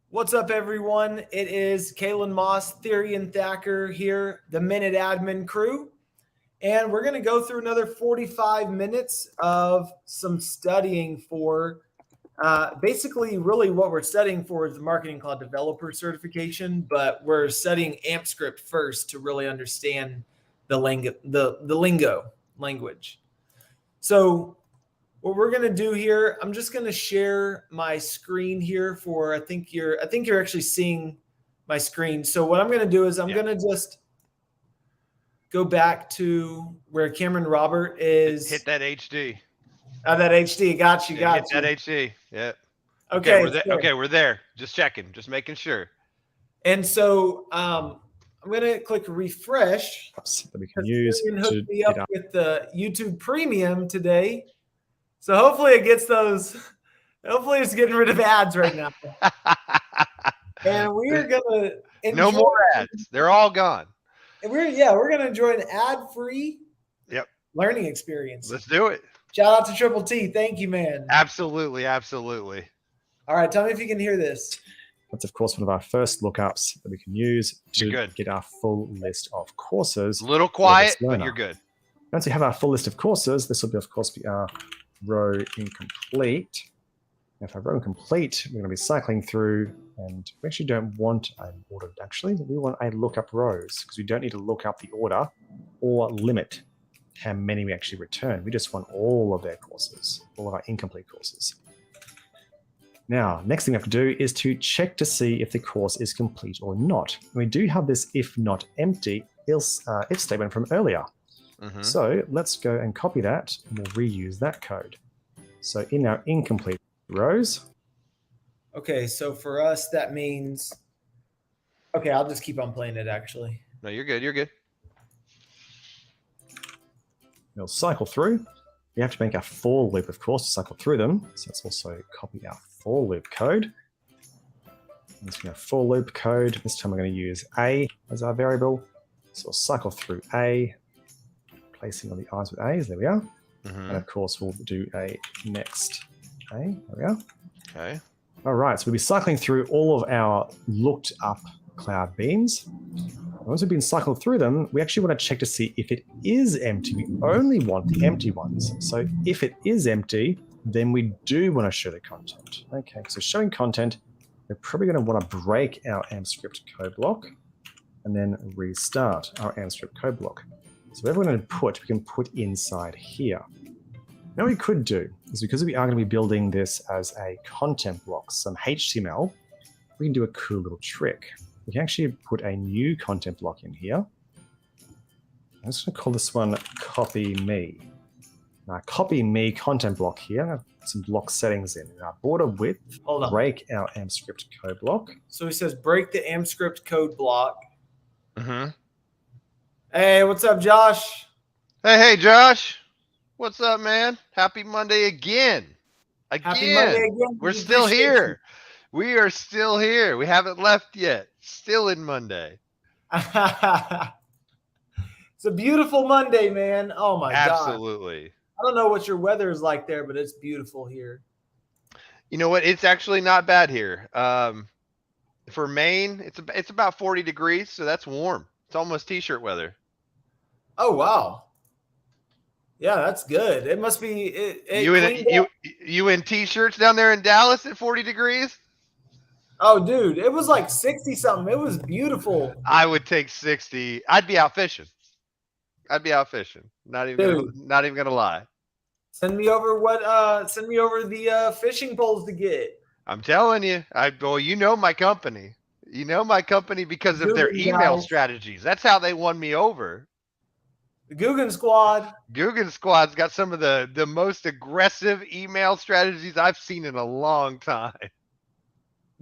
What's up, everyone? It is Kaelan Moss, Therion, Thacker here, the MinuteAdmin crew. And we're going to go through another 45 minutes of some studying for basically really what we're studying for is the Marketing Cloud Developer certification, but we're studying AMPscript first to really understand the lingo language. So what we're going to do here, I'm just going to share my screen here for, I think you're actually seeing my screen. So what I'm going to do is I'm going to just go back to where Cameron Robert is. Hit that HD. Oh, that HD. Got you. Hit that HD. Yeah. Okay. Okay, we're there. Just checking. Just making sure. And so I'm going to click refresh. That we can use to hook me up with the YouTube Premium today. So hopefully it gets those. Hopefully it's getting rid of ads right now. And we are gonna enjoy, no more ads. They're all gone. And we're gonna enjoy an ad-free learning experience. Let's do it. Shout out to Triple T. Thank you, man. Absolutely, absolutely. All right, tell me if you can hear this. That's of course one of our first lookups that we can use to get our full list of courses. A little quiet, but you're good. Once we have our full list of courses, this will be, of course, be our row incomplete. If our row incomplete, we're going to be cycling through, and we actually don't want an ordered, actually. We want a lookup rows, because we don't need to look up the order or limit how many we actually return. We just want all of their courses, all of our incomplete courses. Now, next thing we have to do is to check to see if the course is complete or not. And we do have this if not empty if statement from earlier. So let's go and copy that, and we'll reuse that code. So in our incomplete rows. Okay, so for us, that means, okay, I'll just keep on playing it actually. No, you're good. You're good. We'll cycle through. We have to make a for loop, of course, to cycle through them. So let's also copy our for loop code. Let's go for loop code. This time we're going to use A as our variable. So we'll cycle through A, placing all the i's with A's. There we are. And of course, we'll do a next A. There we are. Okay. All right. So we'll be cycling through all of our looked up cloud beans. Once we've been cycled through them, we actually want to check to see if it is empty. We only want the empty ones. So if it is empty, then we do want to show the content. Okay. So showing content, we're probably going to want to break our AMPscript code block and then restart our AMPscript code block. So whatever we're going to put, we can put inside here. Now what we could do is, because we are going to be building this as a content block, some HTML, we can do a cool little trick. We can actually put a new content block in here. I'm just going to call this one copy me. Now copy me content block here. I have some block settings in. Our border width, break our AMPscript code block. So he says break the AMPscript code block. Hey, what's up, Josh? Hey, Josh. What's up, man? Happy Monday again. Happy Monday again. We're still here. We are still here. We haven't left yet. Still in Monday. It's a beautiful Monday, man. Oh, my God. Absolutely. I don't know what your weather is like there, but it's beautiful here. You know what? It's actually not bad here. For Maine, it's about 40 degrees, so that's warm. It's almost t-shirt weather. Oh, wow. Yeah, that's good. It must be. You in t-shirts down there in Dallas at 40 degrees? Oh, dude, it was like 60 something. It was beautiful. I would take 60. I'd be out fishing. Not even gonna lie. Send me over the fishing poles to get. I'm telling you. Well, you know my company. You know my company because of their email strategies. That's how they won me over. The Guggen Squad. Guggen Squad's got some of the most aggressive email strategies I've seen in a long time.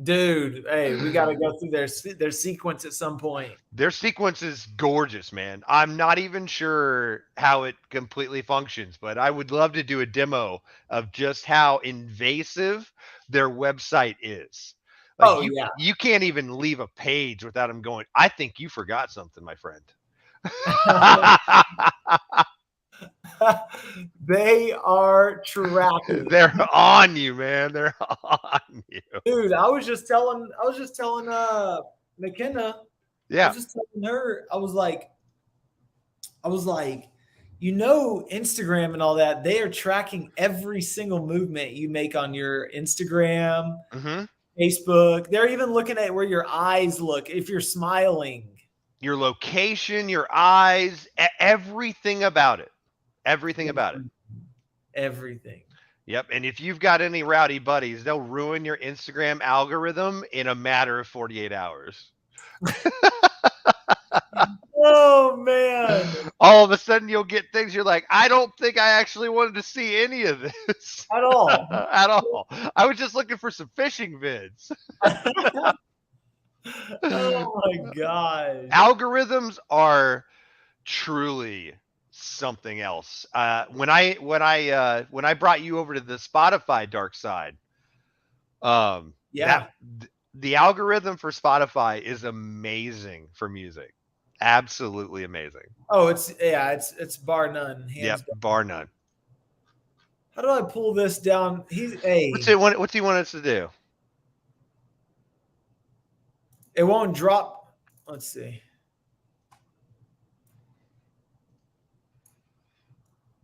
Dude, hey, we got to go through their sequence at some point. Their sequence is gorgeous, man. I'm not even sure how it completely functions, but I would love to do a demo of just how invasive their website is. Like you can't even leave a page without them going, I think you forgot something, my friend. They are tracking. They're on you, man. They're on you. Dude, I was just telling McKenna, I Yeah. was just telling her, I was like, Instagram and all that, they are tracking every single movement you make on your Instagram, Facebook. They're even looking at where your eyes look, if you're smiling. Your location, your eyes, everything about it. Everything about it. Everything. Yep. And if you've got any rowdy buddies, they'll ruin your Instagram algorithm in a matter of 48 hours. Oh, man. All of a sudden you'll get things you're like, I don't think I actually wanted to see any of this. At all. At all. I was just looking for some fishing vids. Oh my gosh. Algorithms are truly something else. When I brought you over to the Spotify dark side, the algorithm for Spotify is amazing for music. Absolutely amazing. Oh, it's bar none. Yep, bar none. How do I pull this down? What's he want us to do? It won't drop. Let's see.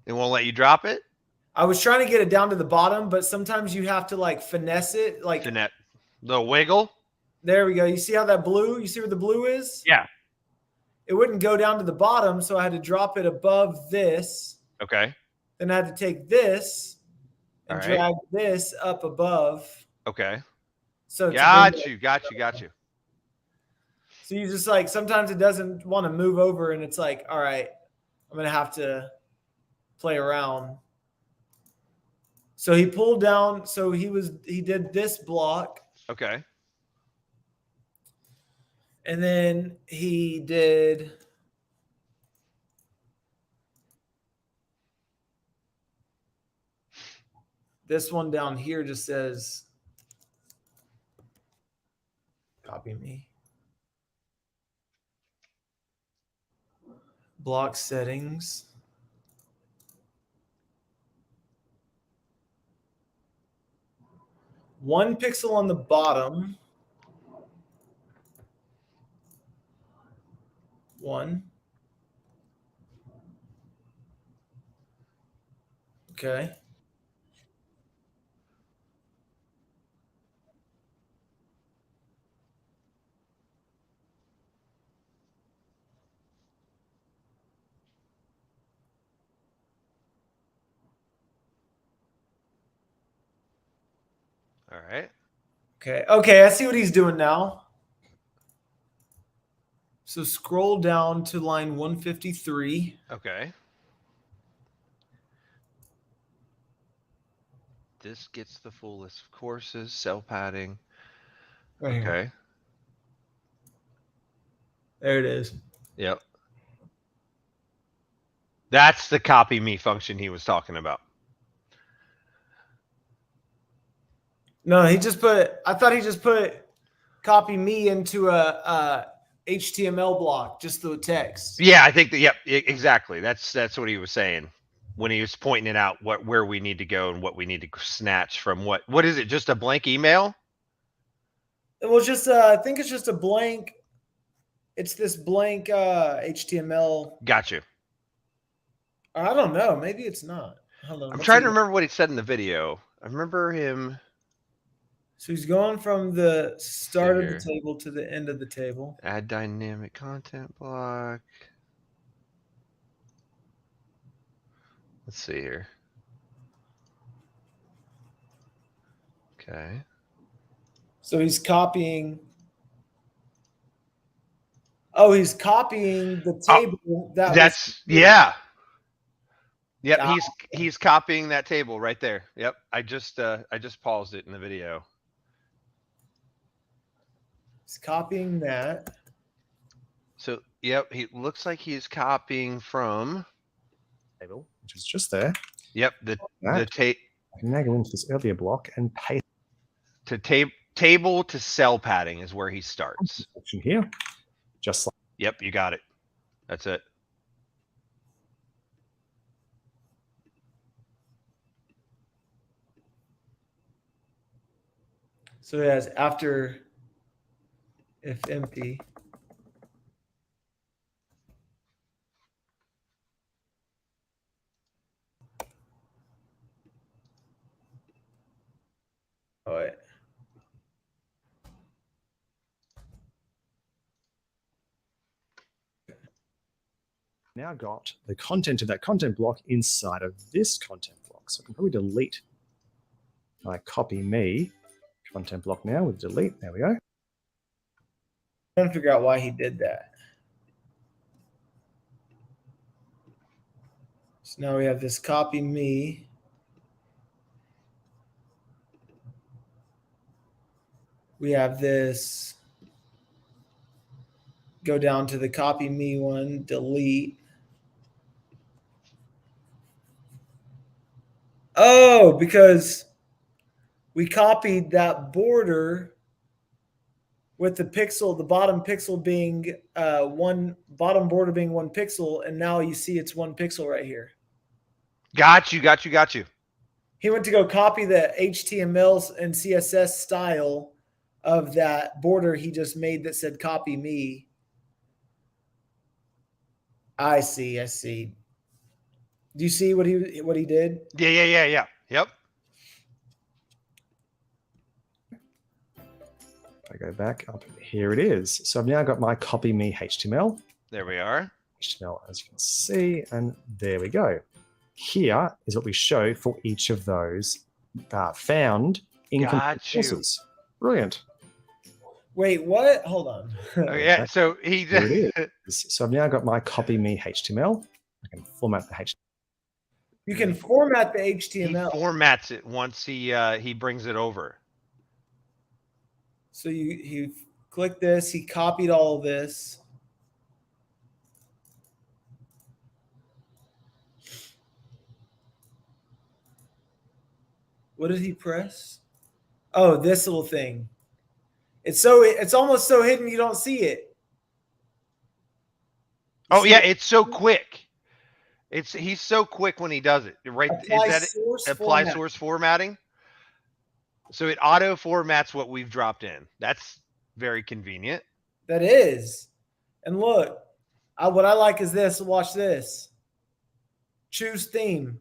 It won't let you drop it? I was trying to get it down to the bottom, but sometimes you have to like finesse it. Like the wiggle. There we go. You see how that blue? You see where the blue is? Yeah. It wouldn't go down to the bottom, so I had to drop it above this. Okay. Then I had to take this and drag this up above. Okay. So got you. So you just like, sometimes it doesn't want to move over, and it's like, all right, I'm gonna have to play around. So he pulled down. So he did this block. Okay. And then he did this one down here, just says copy me. Block settings. One pixel on the bottom. One. Okay. All right. Okay. Okay. I see what he's doing now. So scroll down to line 153. Okay. This gets the full list of courses, cell padding. Right here. Okay. There it is. Yep. That's the copy me function he was talking about. No, I thought he just put copy me into a HTML block, just the text. Yeah, I think that. Yep, exactly. That's what he was saying when he was pointing it out, where we need to go and what we need to snatch from what is it? Just a blank email? It was just I think it's just a blank. It's this blank HTML. Got you. I don't know. Maybe it's not. Hold on. I'm trying to remember what he said in the video. I remember him. So he's going from the start of the table to the end of the table. Add dynamic content block. Let's see here. Okay. So he's copying. Oh, he's copying the table. Yeah. Yep, he's copying that table right there. Yep, I just paused it in the video. He's copying that. So, yep, he looks like he's copying from table, which is just there. Yep, the tape. I can now go into this earlier block and paste to table to cell padding is where he starts. Here, just like. Yep, you got it. That's it. So it has after if empty. Oh, wait. Now got the content of that content block inside of this content block. So I can probably delete my copy me content block now with delete. There we go. I'm trying to figure out why he did that. So now we have this copy me. We have this go down to the copy me one, delete. Oh, because we copied that border with the pixel, the bottom pixel being bottom border being 1 pixel, and now you see it's 1 pixel right here. Got you. He went to go copy the HTML and CSS style of that border he just made that said copy me. I see. Do you see what he did? Yeah. Yep. If I go back up, here it is. So I've now got my copy me HTML. There we are. HTML, as you can see, and there we go. Here is what we show for each of those found in courses. Brilliant. Wait, what? Hold on. Oh, yeah. So he Here it is. So I've now got my copy me HTML. I can format the HTML. You can format the HTML. He formats it once he brings it over. So you click this. He copied all of this. What did he press? Oh, this little thing. It's almost so hidden you don't see it. Oh yeah, it's so quick. He's so quick when he does it. Right? Apply source formatting? So it auto formats what we've dropped in. That's very convenient. That is. And look, what I like is this. Watch this. Choose theme.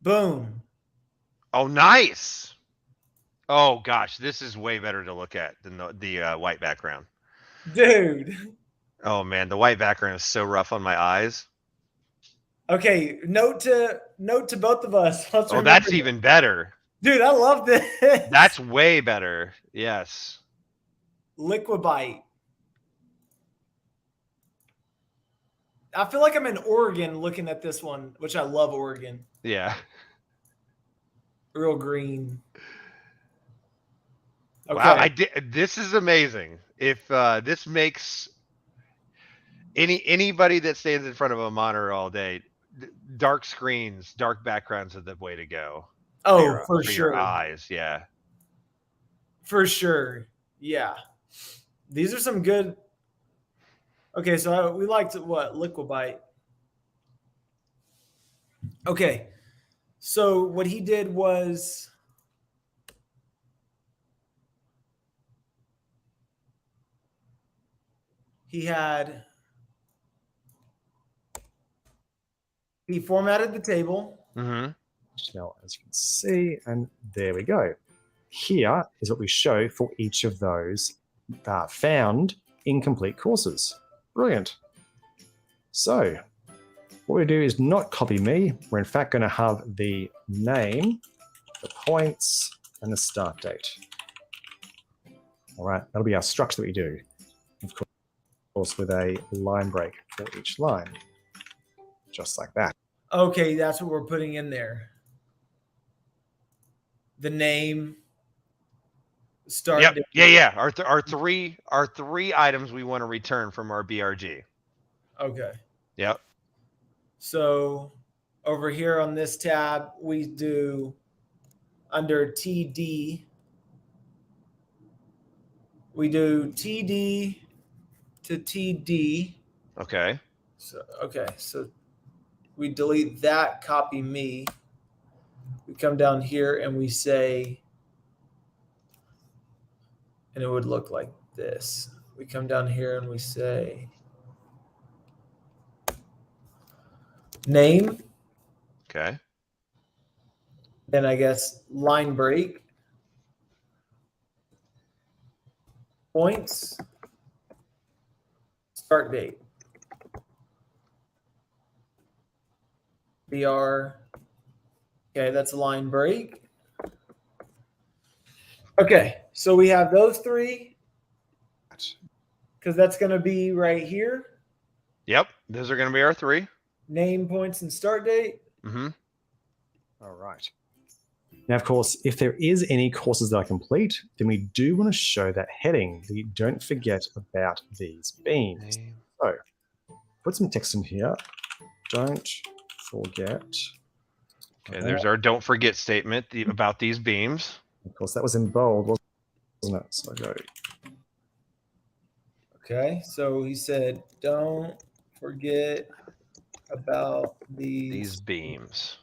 Boom. Oh, nice. Oh gosh, this is way better to look at than the white background. Dude. Oh man, the white background is so rough on my eyes. Okay, note to both of us. Oh, that's even better. Dude, I love this. That's way better. Yes. Liquibite. I feel like I'm in Oregon looking at this one, which I love Oregon. Yeah. Real green. Okay. Wow, this is amazing. If this makes anybody that stands in front of a monitor all day, dark screens, dark backgrounds are the way to go. Oh, for sure. Your eyes, yeah. For sure. Yeah. These are some good. Okay, so we liked what? Liquibite. Okay. So what he did was he formatted the table. Mm-hmm. Now, as you can see, and there we go. Here is what we show for each of those found incomplete courses. Brilliant. So what we do is not copy me. We're in fact going to have the name, the points, and the start date. All right, that'll be our structure that we do. Of course, with a line break for each line, just like that. Okay, that's what we're putting in there. The name, start date. Yeah. Our three items we want to return from our BRG. Okay. Yep. So over here on this tab, we do under TD. We do TD to TD. Okay. So we delete that, copy me. We come down here and we say And it would look like this. We come down here and we say name. Okay. Then I guess line break. Points. Start date. BR. Okay, that's a line break. Okay, so we have those three because that's going to be right here. Yep. Those are going to be our 3. Name, points, and start date. Mm-hmm. All right. Now, of course, if there is any courses that I complete, then we do want to show that heading. The don't forget about these beams. So put some text in here. Don't forget. Okay, there's our don't forget statement about these beams. Of course, that was in bold, wasn't it? So go. Okay, so he said, don't forget about These beams.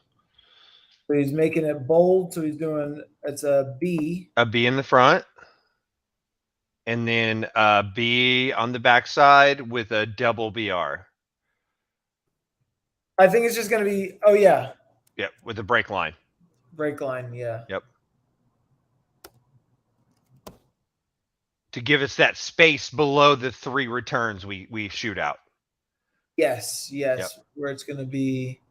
So he's making it bold. So he's doing, it's a B. A B in the front. And then a B on the back side with a double BR. I think it's just going to be, oh yeah. Yep, with a break line. Break line, yeah. Yep. To give us that space below the 3 returns we shoot out. Yes, yes. Yep. Where it's going to be.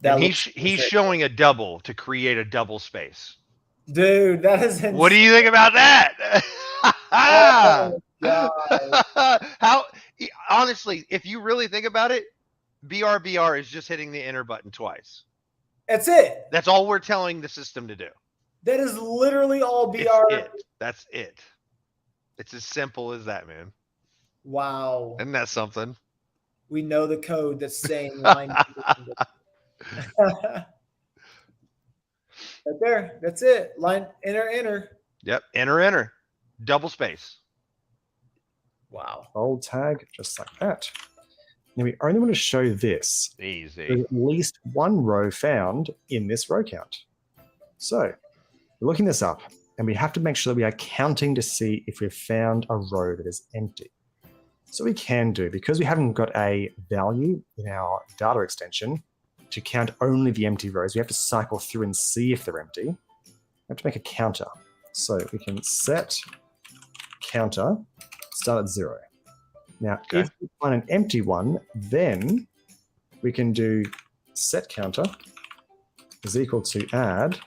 And he's showing a double to create a double space. Dude, that is insane. What do you think about that? Oh, God. How honestly, if you really think about it, BR is just hitting the enter button twice. That's it. That's all we're telling the system to do. That is literally all BR. It's it. That's it. It's as simple as that, man. Wow. Isn't that something? We know the code that's saying line. Right there. That's it. Line, enter. Yep. Enter. Double space. Wow. Bold tag, just like that. Now we only want to show this. Easy. There's at least one row found in this row count. So we're looking this up, and we have to make sure that we are counting to see if we've found a row that is empty. So we can do, because we haven't got a value in our data extension to count only the empty rows, we have to cycle through and see if they're empty. We have to make a counter. So we can set counter, start at 0. Now, if we find an empty one, then we can do set counter is equal to add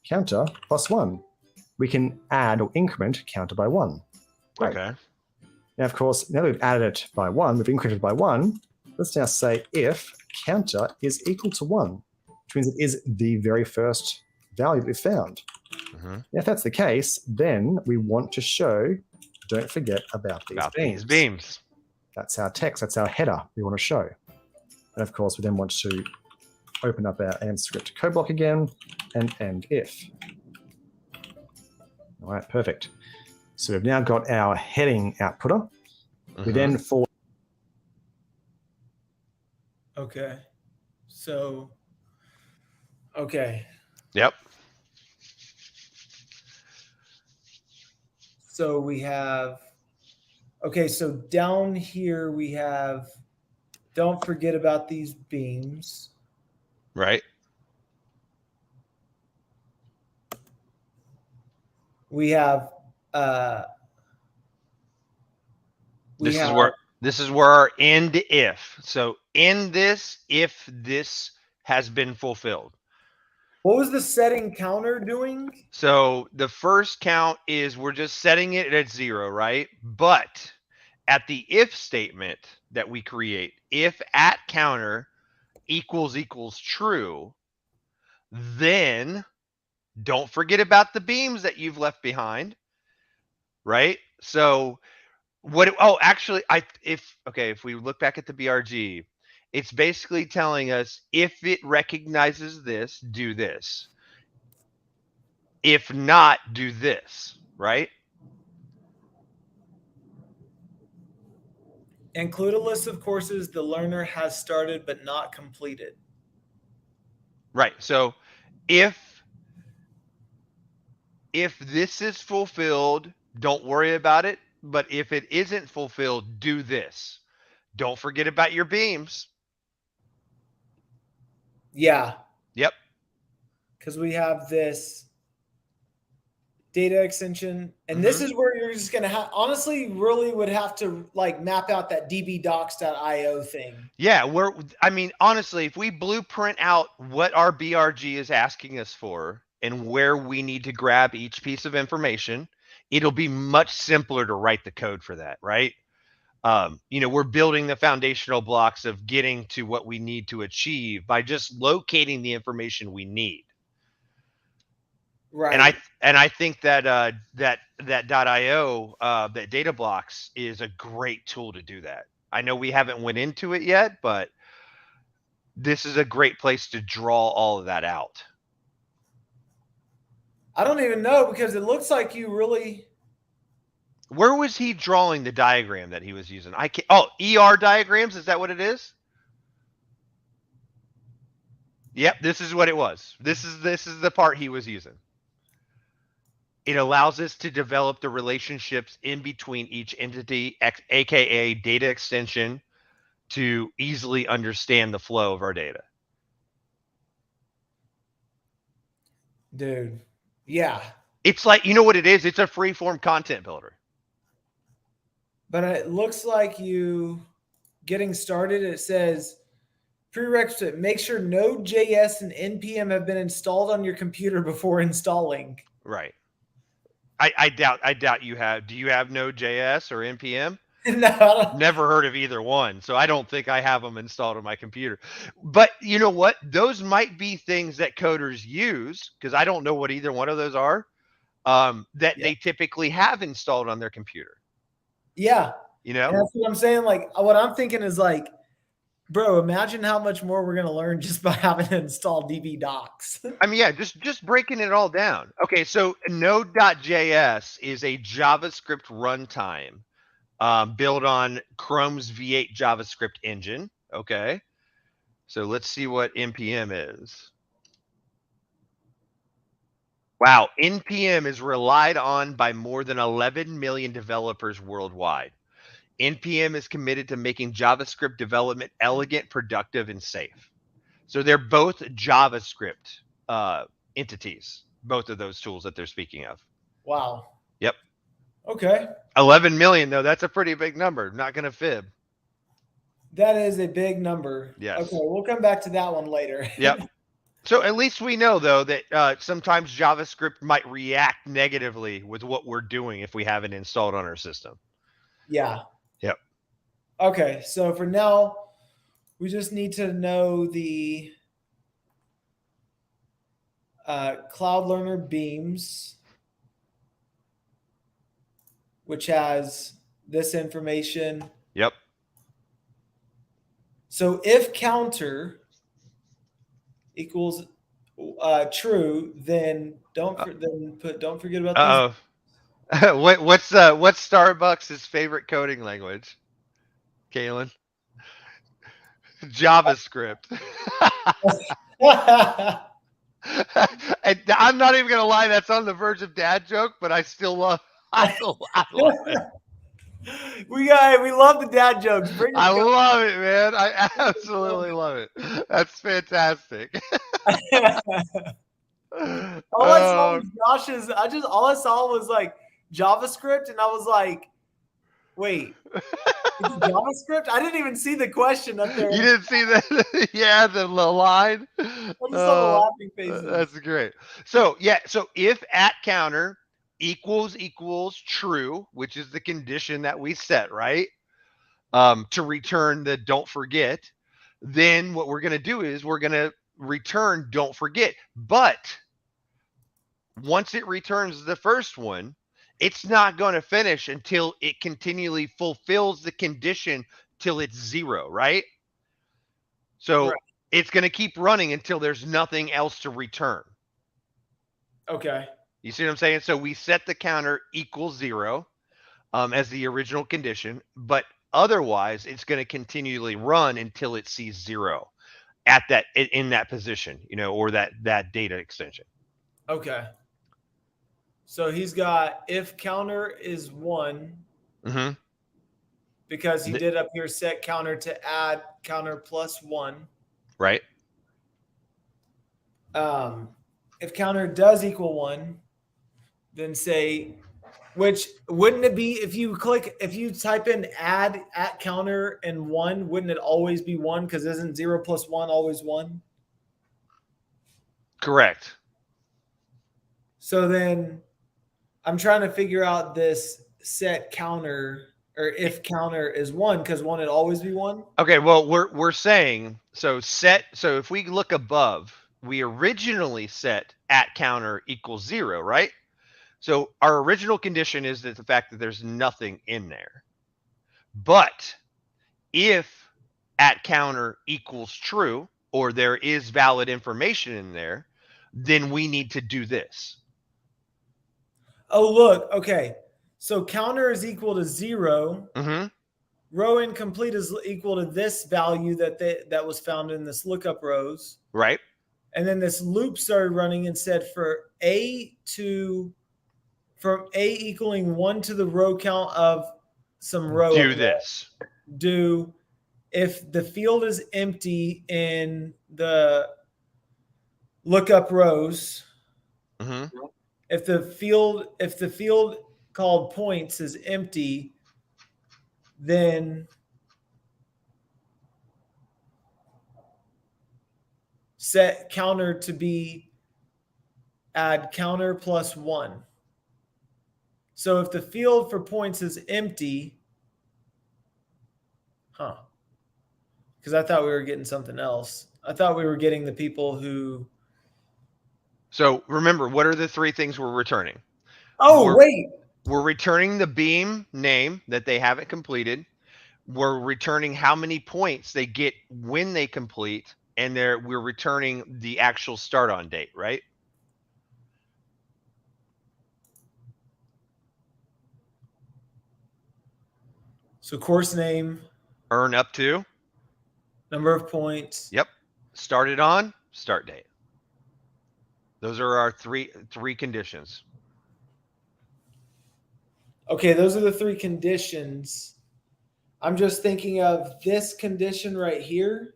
counter plus 1. We can add or increment counter by 1. Great. Okay. Now, of course, now that we've added it by 1, we've incremented by 1. Let's now say if counter is equal to 1, which means it is the very first value that we found. Mm-hmm. Now, if that's the case, then we want to show, don't forget about these beams. That's our text. That's our header we want to show. And of course, we then want to open up our AMPscript code block again and end if. All right, perfect. So we've now got our heading outputter. Mm-hmm. We then forward. Okay. So, okay. Yep. So we have, okay, so down here we have, don't forget about these beams. Right. We have, this is where our end if. So end this if this has been fulfilled. What was the setting counter doing? So the first count is we're just setting it at 0, right? But at the if statement that we create, if at counter equals true, then don't forget about the beams that you've left behind, right? So if we look back at the BRG, it's basically telling us if it recognizes this, do this. If not, do this, right? Include a list of courses the learner has started but not completed. Right. So if if this is fulfilled, don't worry about it. But if it isn't fulfilled, do this. Don't forget about your beams. Yeah. Yep. Because we have this data extension, and this is where you're just going to have, honestly, really would have to like map out that dbdocs.io thing. Yeah, I mean, honestly, if we blueprint out what our BRG is asking us for and where we need to grab each piece of information, it'll be much simpler to write the code for that, right? We're building the foundational blocks of getting to what we need to achieve by just locating the information we need. Right. And I think that that .io, that data blocks, is a great tool to do that. I know we haven't went into it yet, but this is a great place to draw all of that out. I don't even know, because it looks like you really. Where was he drawing the diagram that he was using? I can't. Oh, ER diagrams. Is that what it is? Yep, this is what it was. This is the part he was using. It allows us to develop the relationships in between each entity, aka data extension, to easily understand the flow of our data. Dude, yeah. It's like, you know what it is? It's a free-form content builder. But it looks like you getting started. It says prerequisite: make sure Node.js and NPM have been installed on your computer before installing. Right. I doubt you have. Do you have Node.js or NPM? No, I don't. Never heard of either one, so I don't think I have them installed on my computer. But you know what? Those might be things that coders use, because I don't know what either one of those are, that they typically have installed on their computer. Yeah. You know? And that's what I'm saying. Like, what I'm thinking is like, bro, imagine how much more we're going to learn just by having to install DB docs. I mean, yeah, just breaking it all down. Okay, so Node.js is a JavaScript runtime built on Chrome's V8 JavaScript engine. Okay, so let's see what NPM is. Wow, NPM is relied on by more than 11 million developers worldwide. NPM is committed to making JavaScript development elegant, productive, and safe. So they're both JavaScript entities, both of those tools that they're speaking of. Wow. Yep. Okay. 11 million, though. That's a pretty big number. Not going to fib. That is a big number. Yes. Okay, we'll come back to that one later. Yep. So at least we know, though, that sometimes JavaScript might react negatively with what we're doing if we have it installed on our system. Yeah. Yep. Okay, so for now, we just need to know the Cloud Learner Beams, which has this information. Yep. So if counter equals true, then don't forget about these. What's Starbucks' favorite coding language? Kaelan? JavaScript. And I'm not even gonna lie, that's on the verge of dad joke, but I still love I love it. We love the dad jokes. I love it, man. I absolutely love it. That's fantastic. All I saw was Josh's. All I saw was like JavaScript, and I was like, "Wait, it's JavaScript?" I didn't even see the question up there. You didn't see that? Yeah, the line. I just saw the laughing faces. That's great. So yeah, so if at counter equals true, which is the condition that we set, right? To return the don't forget, then what we're going to do is we're going to return don't forget. But once it returns the first one, it's not going to finish until it continually fulfills the condition till it's 0, right? So it's going to keep running until there's nothing else to return. Okay. You see what I'm saying? So we set the counter equals 0 as the original condition, but otherwise it's going to continually run until it sees 0 at that in that position, or that data extension. Okay. So he's got if counter is 1, Mm-hmm. because he did up here set counter to add counter plus 1. Right. If counter does equal 1, then say, which wouldn't it be if you type in add at counter and 1, wouldn't it always be 1? Because isn't 0 plus 1 always 1? Correct. So then I'm trying to figure out this set counter, or if counter is 1, because 1 would always be 1. Okay, well, we're saying so if we look above, we originally set at counter equals 0, right? So our original condition is that the fact that there's nothing in there. But if at counter equals true, or there is valid information in there, then we need to do this. Oh, look. Okay. So counter is equal to 0. Mm-hmm. Row incomplete is equal to this value that was found in this lookup rows. Right. And then this loop started running and said from A equaling 1 to the row count of some row. Do this. Do if the field is empty in the lookup rows. Mm-hmm. If the field called points is empty, then set counter to be add counter plus 1. So if the field for points is empty, because I thought we were getting something else. I thought we were getting the people who. So remember, what are the 3 things we're returning? Oh, wait. We're returning the beam name that they haven't completed. We're returning how many points they get when they complete, and we're returning the actual start on date, right? So course name. Earn up to. Number of points. Yep. Started on, start date. Those are our three conditions. Okay, those are the 3 conditions. I'm just thinking of this condition right here,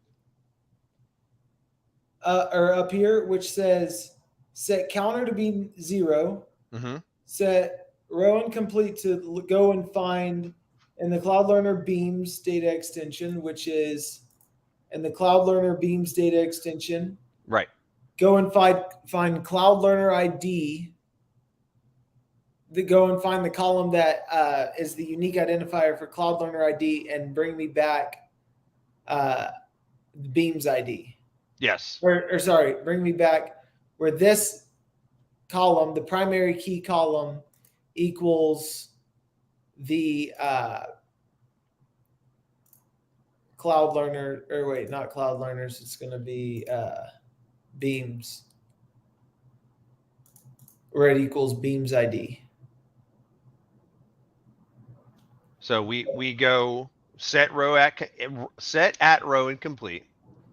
or up here, which says set counter to be 0, Mm-hmm. set row incomplete to go and find in the Cloud Learner Beams data extension, which is in the Cloud Learner Beams data extension. Right. Go and find Cloud Learner ID. Go and find the column that is the unique identifier for Cloud Learner ID and bring me back Beams ID. Yes. Or sorry, bring me back where this column, the primary key column, equals the Cloud Learner, or wait, not Cloud Learners. It's going to be Beams, where it equals Beams ID. So we go set at row incomplete.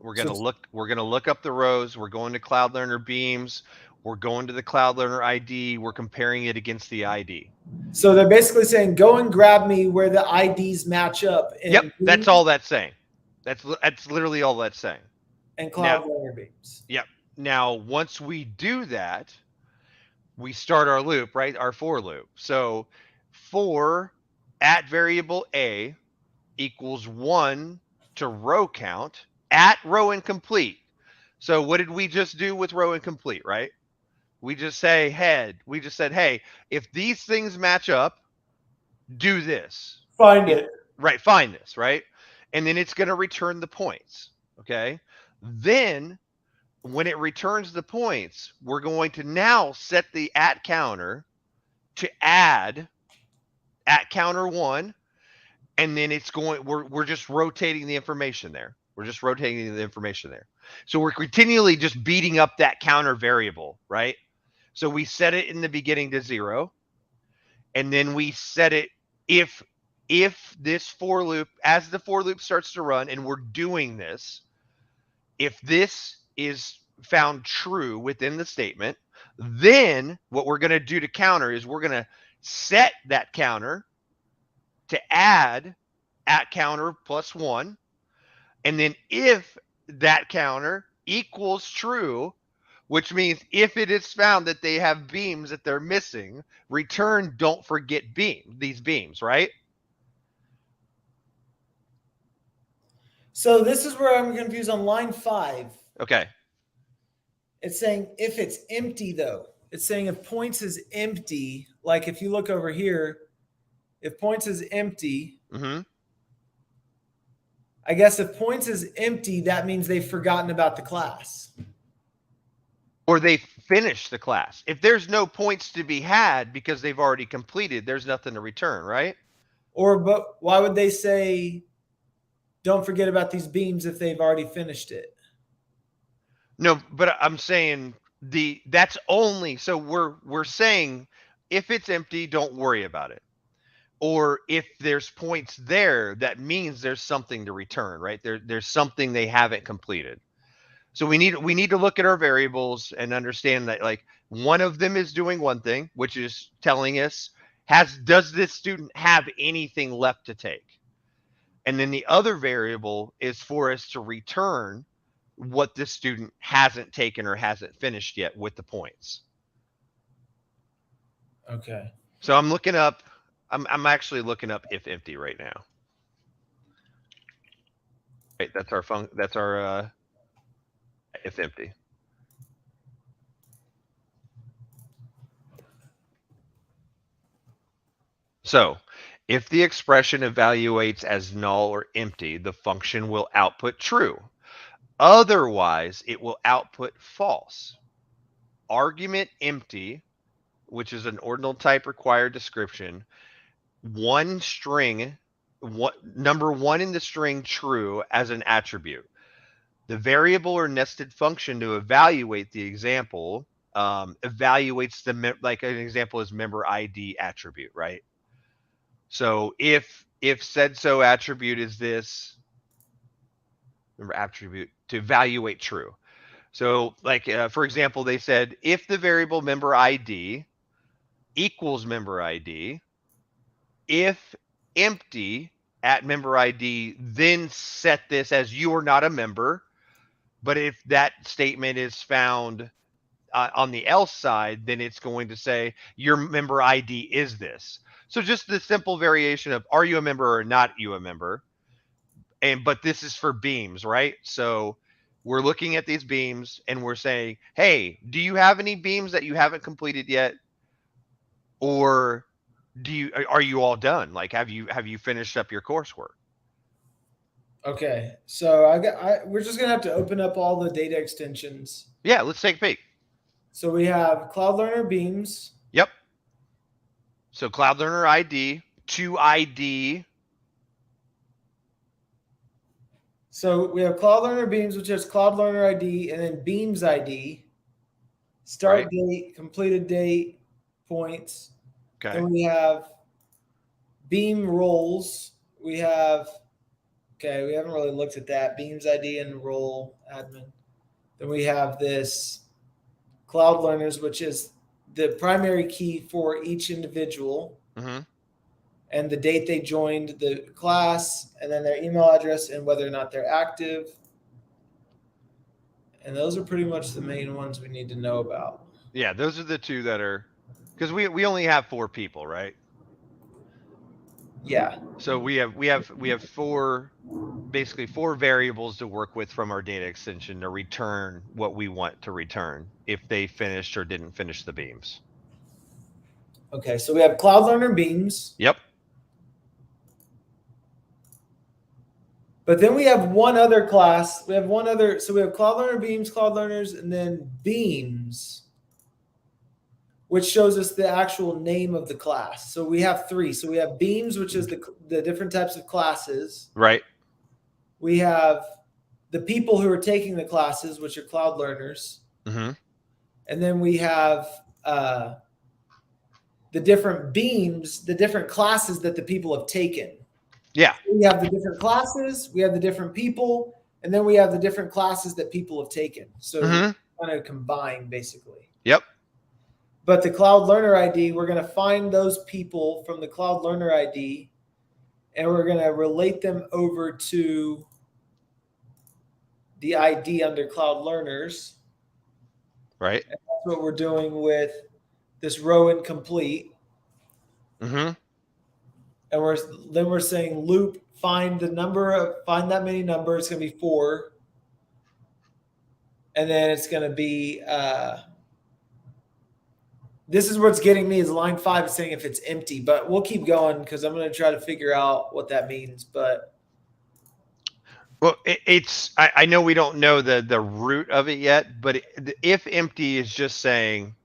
We're gonna look up the rows. We're going to Cloud Learner Beams. We're going to the Cloud Learner ID. We're comparing it against the ID. So they're basically saying, go and grab me where the IDs match up. Yep, that's all that's saying. That's literally all that's saying. And Cloud Learner Beams. Yep. Now, once we do that, we start our loop, right? Our for loop. So for at variable A equals 1 to row count at row incomplete. So what did we just do with row incomplete, right? We just said, hey, if these things match up, do this. Find it. Right, find this, right? And then it's going to return the points, okay? Then when it returns the points, we're going to now set the at counter to add at counter 1, and then it's going, we're just rotating the information there. We're just rotating the information there. So we're continually just beating up that counter variable, right? So we set it in the beginning to 0, and then we set it if this for loop, as the for loop starts to run and we're doing this, if this is found true within the statement, Then what we're going to do to counter is we're going to set that counter to add at counter +1. And then if that counter equals true, which means if it is found that they have beams that they're missing, return don't forget these beams, right? So this is where I'm confused on line 5. Okay. It's saying if it's empty, though. It's saying if points is empty, like if you look over here, if points is empty, I guess if points is empty, that means they've forgotten about the class. Or they finished the class. If there's no points to be had because they've already completed, there's nothing to return, right? But why would they say, don't forget about these beams if they've already finished it? No, but I'm saying that's only, so we're saying if it's empty, don't worry about it. Or if there's points there, that means there's something to return, right? There's something they haven't completed. So we need to look at our variables and understand that, like, one of them is doing one thing, which is telling us does this student have anything left to take? And then the other variable is for us to return what this student hasn't taken or hasn't finished yet with the points. Okay. So I'm actually looking up if empty right now. Right, that's our if empty. So if the expression evaluates as null or empty, the function will output true. Otherwise, it will output false. Argument empty, which is an ordinal type required description, number 1 in the string true as an attribute. The variable or nested function to evaluate the example evaluates like an example is member ID attribute, right? So if said so attribute is this, remember attribute to evaluate true. So like for example, they said if the variable member ID equals member ID, if empty at member ID, then set this as you are not a member. But if that statement is found on the else side, then it's going to say your member ID is this. So just the simple variation of are you a member or not you a member? But this is for beams, right? So we're looking at these beams and we're saying, hey, do you have any beams that you haven't completed yet? Or are you all done? Like, have you finished up your coursework? Okay, so we're just gonna have to open up all the data extensions. Yeah, let's take a peek. So we have Cloud Learner Beams. Yep. So Cloud Learner ID to ID. So we have Cloud Learner Beams, which is Cloud Learner ID, and then Beams ID. Start date, completed date, points. Okay. Then we have Beam roles. We haven't really looked at that. Beams ID and role admin. Then we have this Cloud Learners, which is the primary key for each individual. And the date they joined the class, and then their email address and whether or not they're active. And those are pretty much the main ones we need to know about. Yeah, those are the two that are, because we only have 4 people, right? Yeah. So we have 4, basically 4 variables to work with from our data extension to return what we want to return if they finished or didn't finish the beams. Okay, so we have Cloud Learner Beams. Yep. But then we have one other class. So we have Cloud Learner Beams, Cloud Learners, and then Beams, which shows us the actual name of the class. So we have 3. So we have Beams, which is the different types of classes. Right. We have the people who are taking the classes, which are Cloud Learners. And then we have the different beams, the different classes that the people have taken. Yeah. So we have the different classes, we have the different people, and then we have the different classes that people have taken. So kind of combined, basically. Yep. But the Cloud Learner ID, we're going to find those people from the Cloud Learner ID, and we're going to relate them over to the ID under Cloud Learners. Right. And that's what we're doing with this row incomplete. Mm-hmm. And we're saying loop, find that many numbers. It's going to be 4. And then it's going to be, this is what's getting me is line 5 is saying if it's empty, but we'll keep going because I'm going to try to figure out what that means. But well, I know we don't know the root of it yet, but if empty is just saying,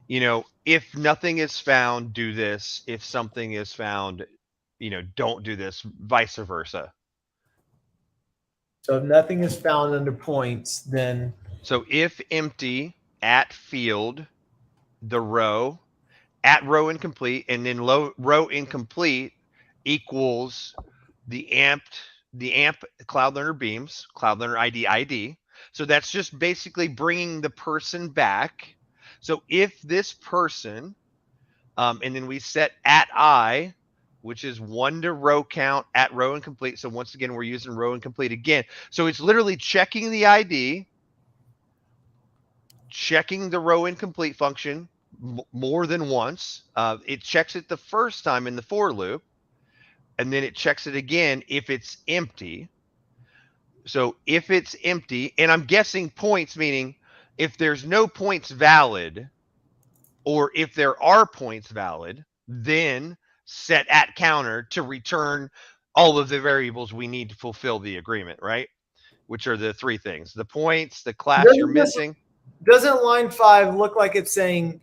if nothing is found, do this. If something is found, don't do this, vice versa. So if nothing is found under points, then. So if empty at field, the row, at row incomplete, and then row incomplete equals the amp Cloud Learner beams, Cloud Learner ID. So that's just basically bringing the person back. So if this person, and then we set at I, which is 1 to row count at row incomplete. So once again, we're using row incomplete again. So it's literally checking the ID, checking the row incomplete function more than once. It checks it the first time in the for loop, and then it checks it again if it's empty. So if it's empty, and I'm guessing points, meaning if there's no points valid, or if there are points valid, then set at counter to return all of the variables we need to fulfill the agreement, right? Which are the 3 things: the points, the class you're missing. Doesn't line 5 look like it's saying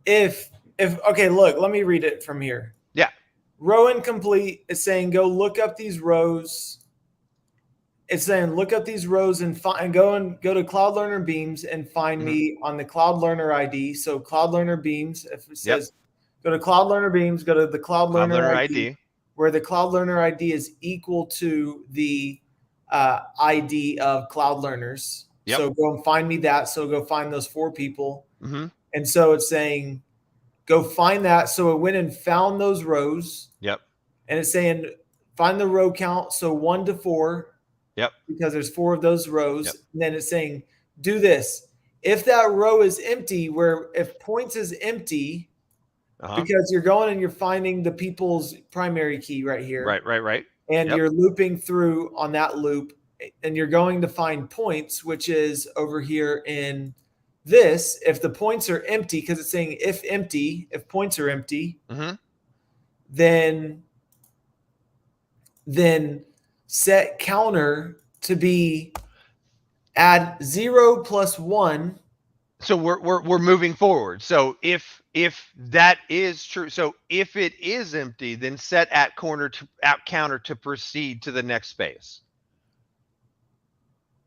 if okay, look, let me read it from here. Yeah. Row incomplete is saying go look up these rows. It's saying look up these rows and go to Cloud Learner beams and find me on the Cloud Learner ID. So Cloud Learner beams, if it says go to Cloud Learner beams, go to the Cloud Learner ID, where the Cloud Learner ID is equal to the ID of Cloud Learners. Yep. So go and find me that. So go find those 4 people. Mm-hmm. And so it's saying go find that. So it went and found those rows. Yep. And it's saying find the row count. So 1 to 4. Yep. Because there's 4 of those rows. Yep. And then it's saying do this. If that row is empty, if points is empty, because you're going and you're finding the people's primary key right here. Right. And you're looping through on that loop, and you're going to find points, which is over here in this. If the points are empty, because it's saying if points are empty, then set counter to be add 0 plus 1. So we're moving forward. So if that is true, so if it is empty, then set at counter to proceed to the next space.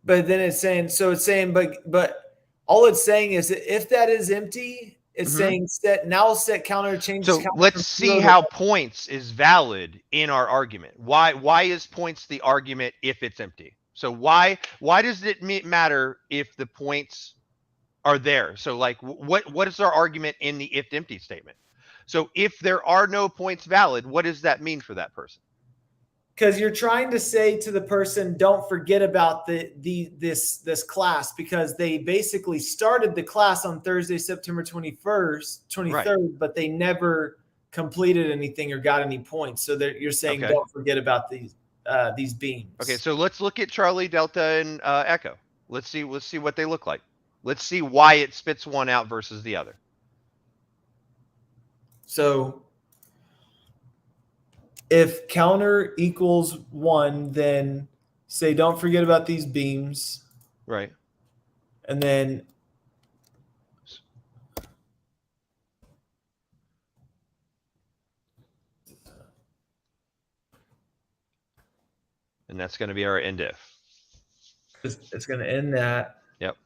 But then it's saying but all it's saying is that if that is empty, it's saying set counter change. So let's see how points is valid in our argument. Why is points the argument if it's empty? So why does it matter if the points are there? So like what is our argument in the if empty statement? So if there are no points valid, what does that mean for that person? Because you're trying to say to the person, don't forget about this class, because they basically started the class on Thursday, September 23rd, but they never completed anything or got any points. So you're saying don't forget about these beams. Okay, so let's look at Charlie, Delta, and Echo. Let's see what they look like. Let's see why it spits one out versus the other. So if counter equals 1, then say don't forget about these beams. Right. And then that's going to be our end if. It's going to end that. Yep.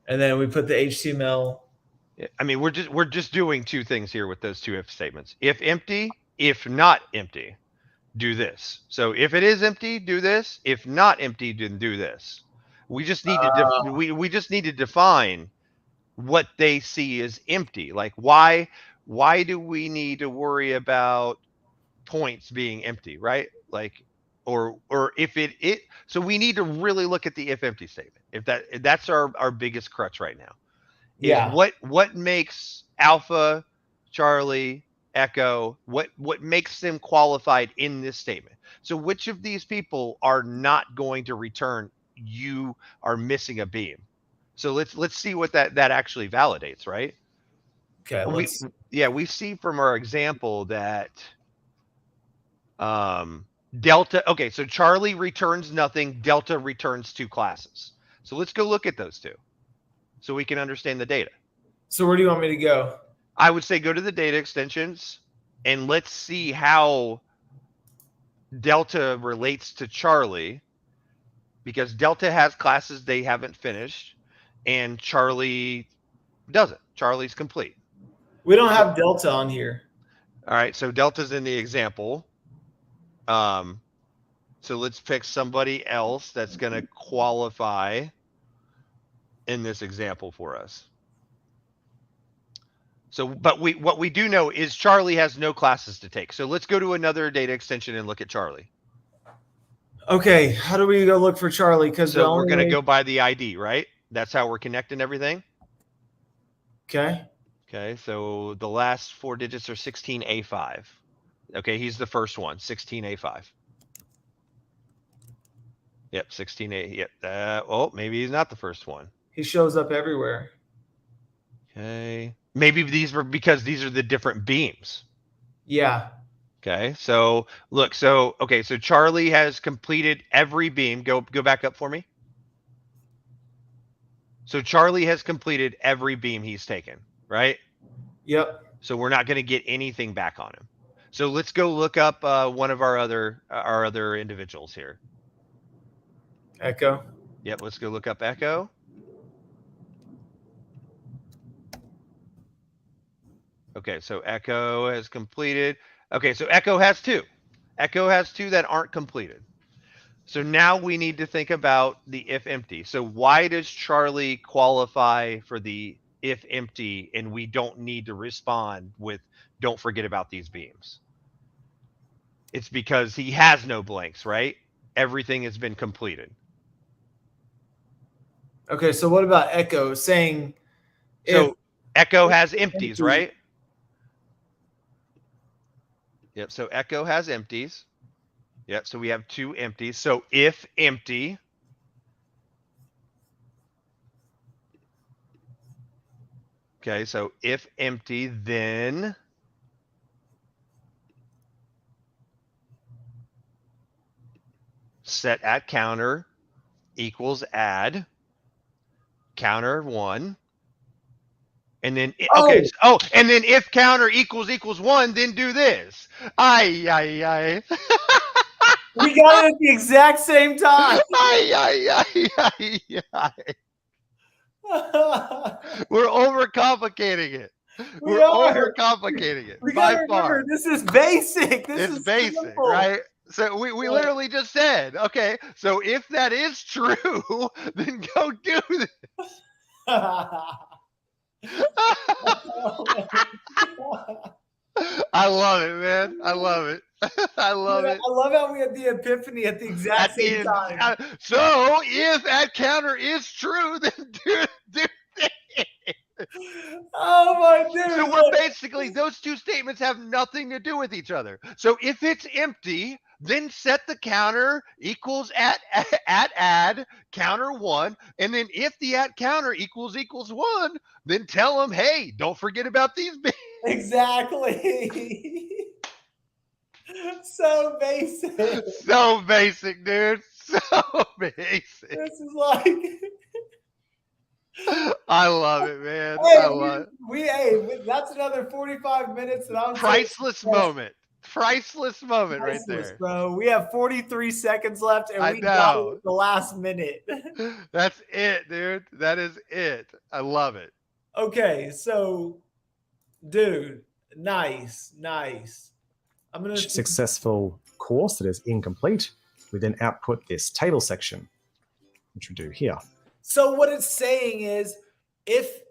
And then we put the HTML. I mean, we're just doing 2 things here with those 2 if statements. If empty, if not empty, do this. So if it is empty, do this. If not empty, then do this. We just need to we just need to define what they see is empty. Like why do we need to worry about points being empty, right? Like or if it so we need to really look at the if empty statement. If that's our biggest crutch right now. Is Yeah. what makes Alpha, Charlie, Echo, what makes them qualified in this statement? So which of these people are not going to return you are missing a beam? So let's see what that actually validates, right? Okay. We see from our example that Delta, okay, so Charlie returns nothing, Delta returns 2 classes. So let's go look at those two so we can understand the data. So where do you want me to go? I would say go to the data extensions and let's see how Delta relates to Charlie, because Delta has classes they haven't finished and Charlie doesn't. Charlie's complete. We don't have Delta on here. All right, so Delta's in the example. So let's pick somebody else that's going to qualify in this example for us. So, but what we do know is Charlie has no classes to take. So let's go to another data extension and look at Charlie. Okay, how do we go look for Charlie? Because so we're going to go by the ID, right? That's how we're connecting everything. Okay. Okay, so the last 4 digits are 16A5. Okay, he's the first one, 16A5. Yep, 16A. Yep. Oh, maybe he's not the first one. He shows up everywhere. Okay. Maybe these were because these are the different beams. Yeah. Okay. So look, so Charlie has completed every beam. Go back up for me. So Charlie has completed every beam he's taken, right? Yep. So we're not going to get anything back on him. So let's go look up one of our other individuals here. Echo. Yep, let's go look up Echo. Okay, so Echo has completed. Okay, so Echo has 2. Echo has 2 that aren't completed. So now we need to think about the if empty. So why does Charlie qualify for the if empty and we don't need to respond with don't forget about these beams? It's because he has no blanks, right? Everything has been completed. Okay, so what about Echo saying? So Echo has empties, right? Yep. So Echo has empties. Yep. So we have 2 empties. So if empty. Okay. So if empty, then set at counter equals add counter 1. And then, okay. And then if counter equals 1, then do this. Ay. We got it at the exact same time. Ay. We're overcomplicating it. We're overcomplicating it. We gotta remember, this is basic. This is basic, simple. right? So we literally just said, okay, so if that is true, then go do this. I love it, man. I love it. I love it. I love how we had the epiphany at the exact same time. So if that counter is true, then do this. Oh my goodness. So we're basically, those 2 statements have nothing to do with each other. So if it's empty, then set the counter equals at add counter 1. And then if the at counter equals 1, then tell them, hey, don't forget about these beams. Exactly. So basic. So basic, dude. So basic. This is like. I love it, man. I love it. That's another 45 minutes that I'm priceless moment. Priceless moment right there, bro. We have 43 seconds left, and we got it at the last minute. That's it, dude. That is it. I love it. Okay, so, dude, nice. I'm gonna successful course that is incomplete. We then output this table section, which we do here. So what it's saying is, if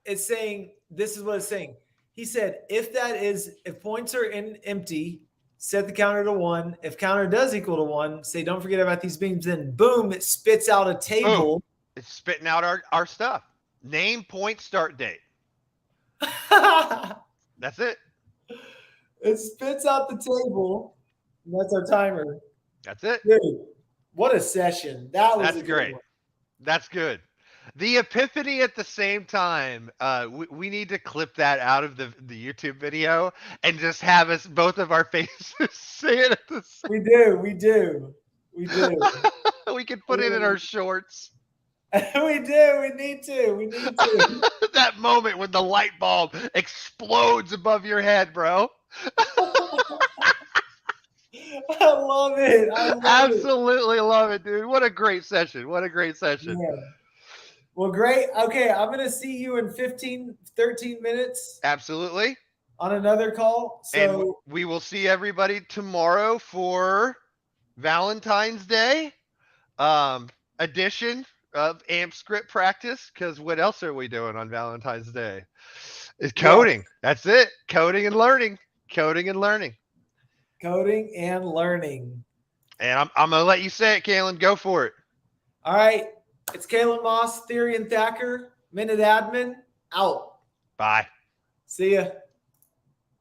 it's saying, this is what it's saying. He said, if points are empty, set the counter to 1. If counter does equal to 1, say, don't forget about these beams. Then boom, it spits out a table. Boom. It's spitting out our stuff. Name, point, start date. That's it. It spits out the table. And that's our timer. That's it. Dude, what a session. That's great. That's good. The epiphany at the same time, we need to clip that out of the YouTube video and just have us, both of our faces, say it at the same. We do. We can put it in our shorts. We need to. That moment when the light bulb explodes above your head, bro. I love it. Absolutely love it, dude. What a great session. Yeah. Well, great. Okay, I'm going to see you in 13 minutes. Absolutely. On another call. So and we will see everybody tomorrow for Valentine's Day edition of AMPscript practice, because what else are we doing on Valentine's Day? It's coding. Yeah. That's it. Coding and learning. And I'm going to let you say it, Kaelan. Go for it. All right. It's Kaelan Moss, Therion Thacker, MinuteAdmin, out. Bye. See ya.